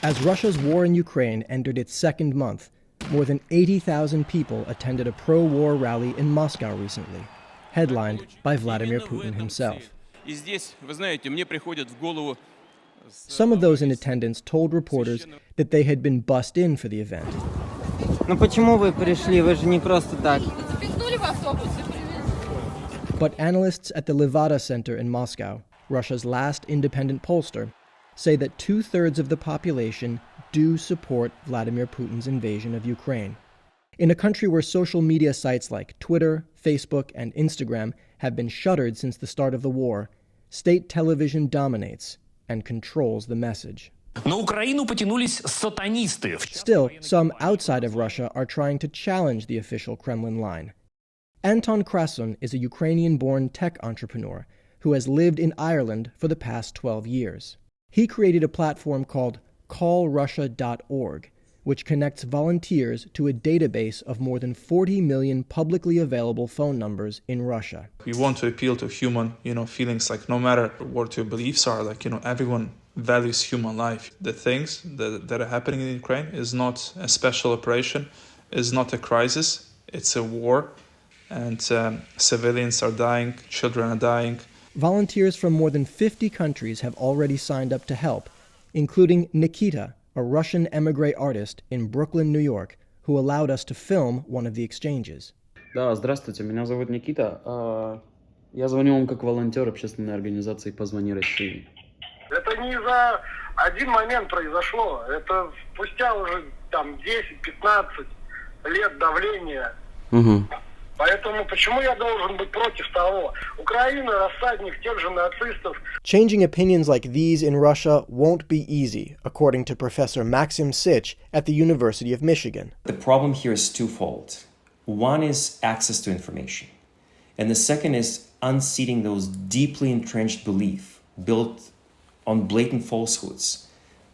As Russia's war in Ukraine entered its second month, more than 80,000 people attended a pro-war rally in Moscow recently, headlined by Vladimir Putin himself. Some of those in attendance told reporters that they had been bussed in for the event. But analysts at the Levada Center in Moscow, Russia's last independent pollster, say that 2/3 of the population do support Vladimir Putin's invasion of Ukraine. In a country where social media sites like Twitter, Facebook, and Instagram have been shuttered since the start of the war, state television dominates and controls the message. Still, some outside of Russia are trying to challenge the official Kremlin line. Anton Krasun is a Ukrainian-born tech entrepreneur who has lived in Ireland for the past 12 years. He created a platform called callrussia.org, which connects volunteers to a database of more than 40 million publicly available phone numbers in Russia. We want to appeal to human, feelings, like no matter what your beliefs are, everyone values human life. The things that are happening in Ukraine is not a special operation, is not a crisis, it's a war, and civilians are dying, children are dying. Volunteers from more than 50 countries have already signed up to help, including Nikita, a Russian emigre artist in Brooklyn, New York, who allowed us to film one of the exchanges. Да, здравствуйте, меня зовут Никита. Я звоню вам как волонтер общественной организации «Позвони России». Это не за один момент произошло. Это спустя уже 10-15 лет давления. Поэтому почему я должен быть против того? Украина — рассадник тех же нацистов. Changing opinions like these in Russia won't be easy, according to Professor Maxim Sich at the University of Michigan. The problem here is twofold. One is access to information, and the second is unseating those deeply entrenched beliefs built on blatant falsehoods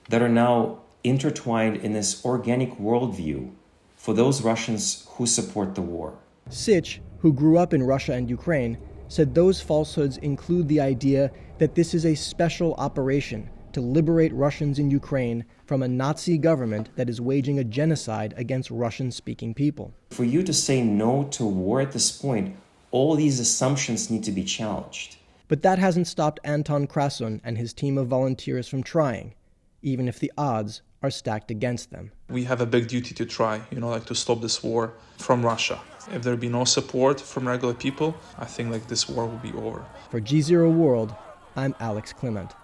that are now intertwined in this organic worldview for those Russians who support the war. Sich, who grew up in Russia and Ukraine, said those falsehoods include the idea that this is a special operation to liberate Russians in Ukraine from a Nazi government that is waging a genocide against Russian-speaking people. For you to say no to war at this point, all these assumptions need to be challenged. But that hasn't stopped Anton Krasun and his team of volunteers from trying, even if the odds are stacked against them. We have a big duty to try, to stop this war from Russia. If there be no support from regular people, I think this war will be over. For GZERO World, I'm Alex Clement.